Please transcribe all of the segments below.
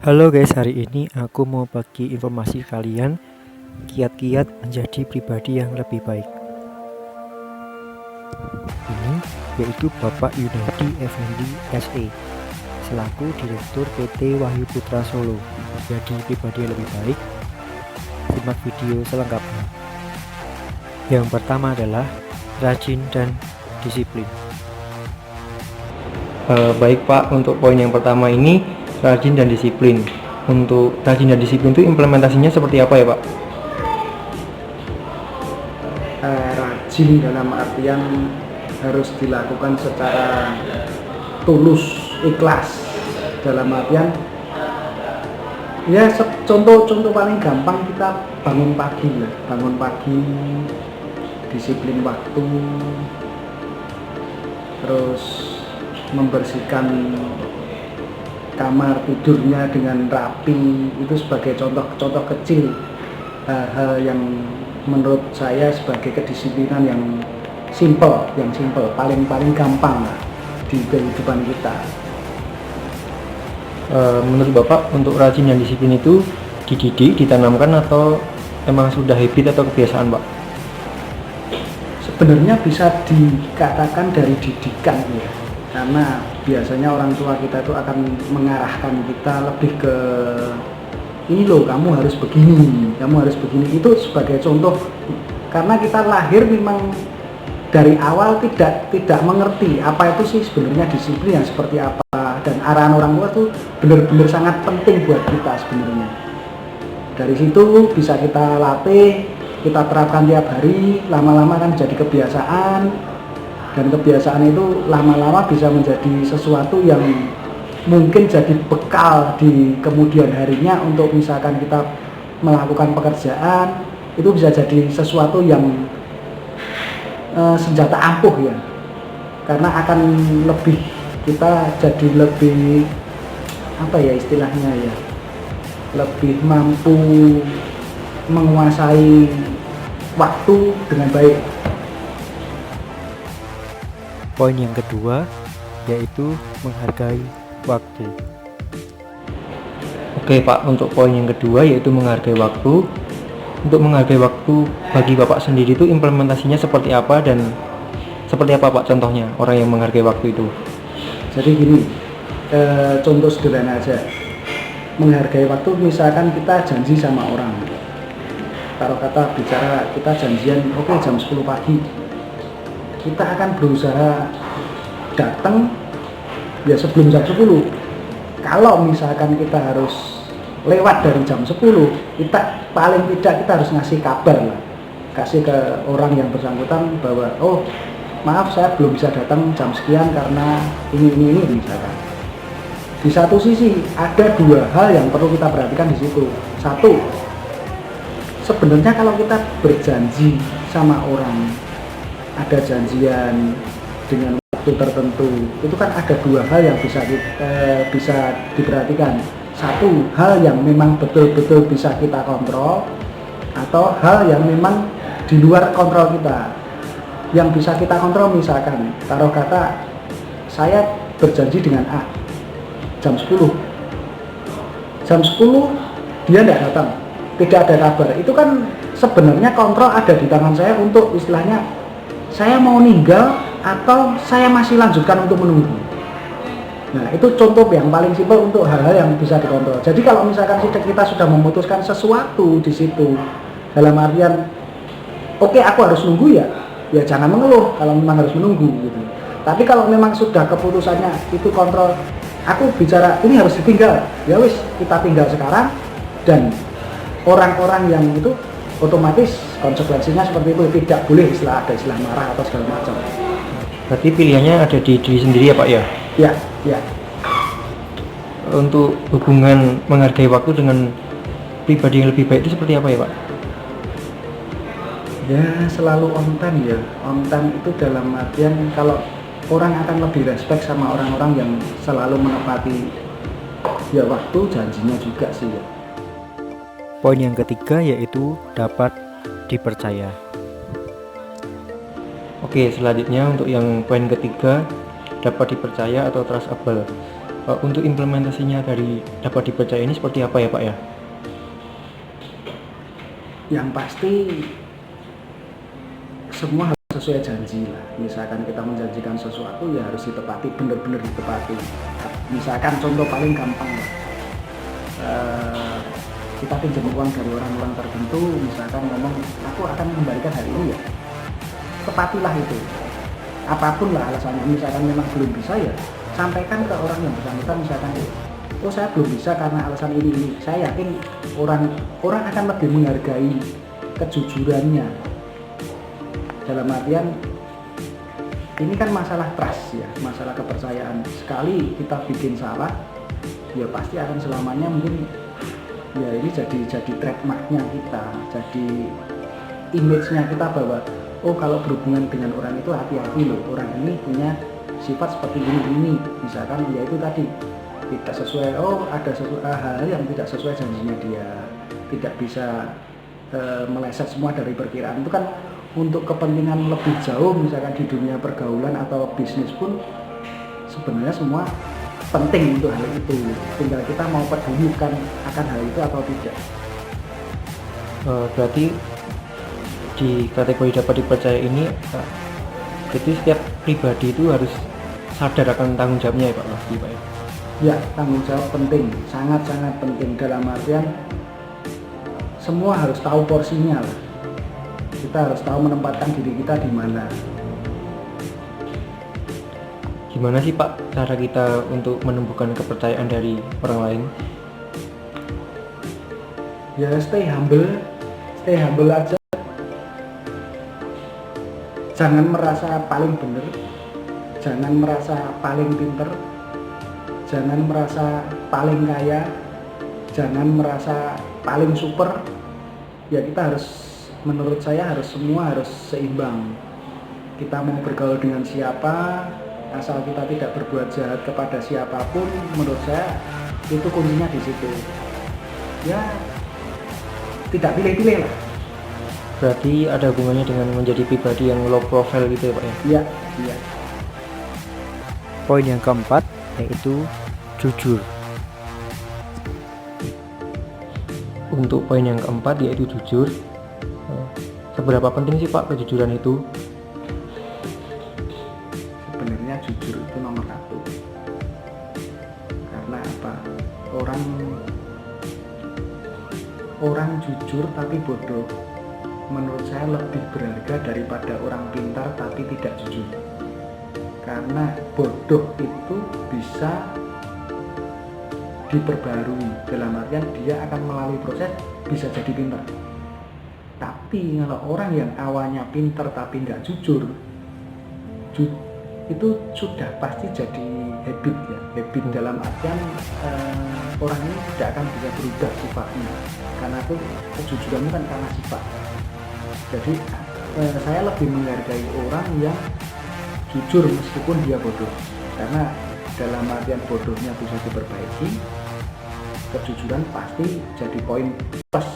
Halo guys, hari ini aku mau bagi informasi kalian kiat-kiat menjadi pribadi yang lebih baik. Ini yaitu Bapak Yunadi Effendi SE selaku Direktur PT Wahyu Putra Solo. Jadi pribadi yang lebih baik. Simak video selengkapnya. Yang pertama adalah rajin dan disiplin. Baik Pak, untuk poin yang pertama ini rajin dan disiplin. Untuk rajin dan disiplin itu implementasinya seperti apa ya Pak? Rajin dalam artian harus dilakukan secara tulus, ikhlas. Dalam artian ya contoh paling gampang, kita bangun pagi, disiplin waktu, terus membersihkan kamar tidurnya dengan rapi. Itu sebagai contoh kecil, hal yang menurut saya sebagai kedisiplinan yang simple, paling gampang lah di kehidupan kita. Menurut Bapak, untuk rajin dan disiplin itu dididik, ditanamkan, atau emang sudah habit atau kebiasaan Pak? Sebenarnya bisa dikatakan dari didikan ya, karena biasanya orang tua kita itu akan mengarahkan kita lebih ke ini loh, kamu harus begini, itu sebagai contoh. Karena kita lahir memang dari awal tidak mengerti apa itu sih sebenarnya disiplin yang seperti apa, dan arahan orang tua tuh benar-benar sangat penting buat kita sebenarnya. Dari situ bisa kita latih, kita terapkan tiap hari, lama-lama kan jadi kebiasaan, dan kebiasaan itu lama-lama bisa menjadi sesuatu yang mungkin jadi bekal di kemudian harinya. Untuk misalkan kita melakukan pekerjaan, itu bisa jadi sesuatu yang senjata ampuh ya, karena akan lebih, kita jadi lebih apa ya istilahnya ya, lebih mampu menguasai waktu dengan baik. Poin yang kedua yaitu menghargai waktu. Oke Pak, untuk poin yang kedua yaitu menghargai waktu. Untuk menghargai waktu bagi Bapak sendiri itu implementasinya seperti apa, dan seperti apa Pak contohnya orang yang menghargai waktu itu? Jadi gini, contoh sederhana aja. Menghargai waktu, misalkan kita janji sama orang, taruh kata bicara kita janjian oke, jam 10 pagi, kita akan berusaha datang ya sebelum jam 10. Kalau misalkan kita harus lewat dari jam 10, kita paling tidak kita harus ngasih kabar lah, kasih ke orang yang bersangkutan bahwa oh maaf, saya belum bisa datang jam sekian karena ini misalkan. Di satu sisi ada dua hal yang perlu kita perhatikan di situ. Satu, sebenarnya kalau kita berjanji sama orang, ada janjian dengan waktu tertentu, itu kan ada dua hal yang bisa diperhatikan. Satu, hal yang memang betul-betul bisa kita kontrol, atau hal yang memang di luar kontrol kita. Yang bisa kita kontrol, misalkan taruh kata saya berjanji dengan A jam 10 dia tidak datang, tidak ada kabar. Itu kan sebenarnya kontrol ada di tangan saya untuk istilahnya saya mau ninggal atau saya masih lanjutkan untuk menunggu. Nah, itu contoh yang paling simpel untuk hal-hal yang bisa dikontrol. Jadi kalau misalkan kita sudah memutuskan sesuatu di situ, dalam artian oke, aku harus nunggu ya jangan mengeluh kalau memang harus menunggu gitu. Tapi kalau memang sudah keputusannya itu kontrol, aku bicara ini harus ditinggal, ya wis kita tinggal sekarang, dan orang-orang yang itu otomatis konsekuensinya seperti itu, tidak boleh ada istilah marah atau segala macam. Berarti pilihannya ada di diri sendiri ya Pak ya? Ya. Untuk hubungan menghargai waktu dengan pribadi yang lebih baik itu seperti apa ya Pak? Ya selalu on time ya. On time itu dalam artian kalau orang akan lebih respect sama orang-orang yang selalu menepati ya waktu janjinya juga sih ya. Poin yang ketiga yaitu dapat dipercaya. Oke, selanjutnya untuk yang poin ketiga, dapat dipercaya atau trustable. Untuk implementasinya dari dapat dipercaya ini seperti apa ya Pak ya? Yang pasti semua harus sesuai janji lah. Misalkan kita menjanjikan sesuatu ya harus ditepati, benar-benar ditepati. Misalkan contoh paling gampang lah, kita pinjam uang dari orang-orang tertentu, misalkan ngomong aku akan mengembalikan hari ini ya, tepatilah itu. Apapun lah alasannya, misalkan memang belum bisa ya sampaikan ke orang yang bersangkutan, misalkan oh saya belum bisa karena alasan ini. Saya yakin orang akan lebih menghargai kejujurannya. Dalam artian ini kan masalah trust ya, masalah kepercayaan. Sekali kita bikin salah ya pasti akan selamanya mungkin ya ini jadi trademarknya kita, jadi image-nya kita bahwa oh kalau berhubungan dengan orang itu hati-hati loh, orang ini punya sifat seperti ini, misalkan ya itu tadi tidak sesuai, ada hal yang tidak sesuai janjinya dia, tidak bisa meleset semua dari perkiraan. Itu kan untuk kepentingan lebih jauh, misalkan di dunia pergaulan atau bisnis pun sebenarnya semua penting untuk hal itu, tinggal kita mau pedulikan akan hal itu atau tidak. Berarti di kategori dapat dipercaya ini jadi setiap pribadi itu harus sadar akan tanggung jawabnya ya Pak pasti Pak ya? Ya, tanggung jawab penting, sangat-sangat penting, dalam artian semua harus tahu porsinya lah. Kita harus tahu menempatkan diri kita di mana. Gimana sih Pak cara kita untuk menumbuhkan kepercayaan dari orang lain? Ya stay humble aja. Jangan merasa paling benar, jangan merasa paling pinter, jangan merasa paling kaya, jangan merasa paling super. Ya kita harus, menurut saya semua harus seimbang. Kita mau bergaul dengan siapa, asal kita tidak berbuat jahat kepada siapapun, menurut saya itu kuncinya di situ. Ya tidak pilih-pilih lah. Berarti ada hubungannya dengan menjadi pribadi yang low profile gitu ya Pak ya? Iya. Poin yang keempat yaitu jujur. Untuk poin yang keempat yaitu jujur. Seberapa penting sih Pak kejujuran itu? Sebenarnya jujur itu nomor satu. Karena apa? Orang jujur tapi bodoh, menurut saya lebih berharga daripada orang pintar tapi tidak jujur. Karena bodoh itu bisa diperbarui, dalam artian dia akan melalui proses bisa jadi pintar. Tapi kalau orang yang awalnya pintar tapi nggak jujur, itu sudah pasti jadi habit ya. Habit dalam artian orang ini tidak akan bisa berubah sifatnya, karena itu kejujuran kan karena sifat. Jadi saya lebih menghargai orang yang jujur meskipun dia bodoh, karena dalam artian bodohnya bisa diperbaiki, kejujuran pasti jadi poin plus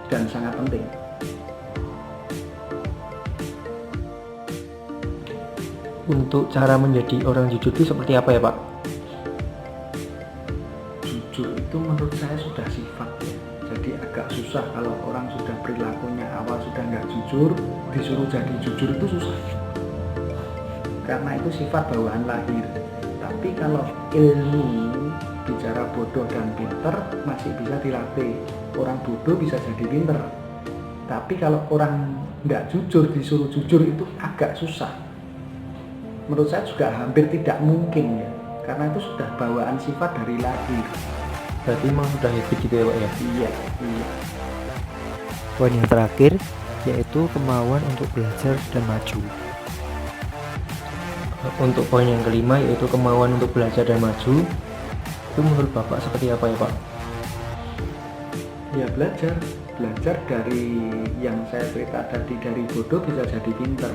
dan sangat penting. Untuk cara menjadi orang jujur itu seperti apa ya Pak? Jujur itu menurut saya sudah sifat ya. Jadi agak susah kalau orang sudah perilakunya awal sudah nggak jujur, disuruh jadi jujur itu susah. Karena itu sifat bawaan lahir. Tapi kalau ilmu bicara bodoh dan pinter masih bisa dilatih. Orang bodoh bisa jadi pinter. Tapi kalau orang nggak jujur disuruh jujur itu agak susah. Menurut saya juga hampir tidak mungkin ya, karena itu sudah bawaan sifat dari lahir. Berarti memang sudah habit gitu ya Pak ya? Iya. Poin yang terakhir yaitu kemauan untuk belajar dan maju. Untuk poin yang kelima yaitu kemauan untuk belajar dan maju, itu menurut Bapak seperti apa ya Pak? Ya belajar dari yang saya cerita tadi, dari bodoh bisa jadi pintar.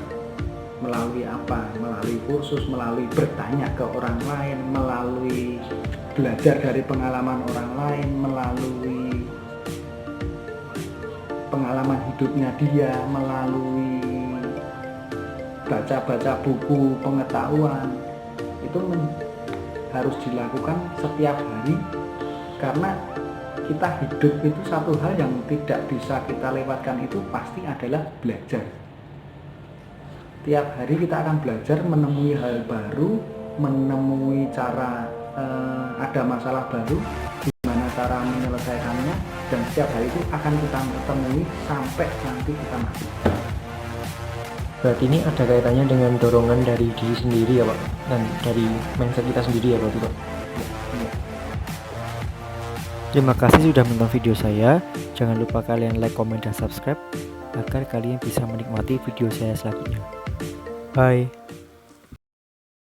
Melalui apa? Melalui kursus, melalui bertanya ke orang lain, melalui belajar dari pengalaman orang lain, melalui pengalaman hidupnya dia, melalui baca-baca buku pengetahuan. Itu harus dilakukan setiap hari, karena kita hidup itu satu hal yang tidak bisa kita lewatkan itu pasti adalah belajar. Tiap hari kita akan belajar, menemui hal baru, menemui cara ada masalah baru, gimana cara menyelesaikannya, dan setiap hari itu akan kita temui sampai nanti kita mati. Berarti ini ada kaitannya dengan dorongan dari diri sendiri ya Pak, dan dari mindset kita sendiri ya berarti Pak. Iya. Terima kasih sudah menonton video saya. Jangan lupa kalian like, komen, dan subscribe agar kalian bisa menikmati video saya selanjutnya. Bye.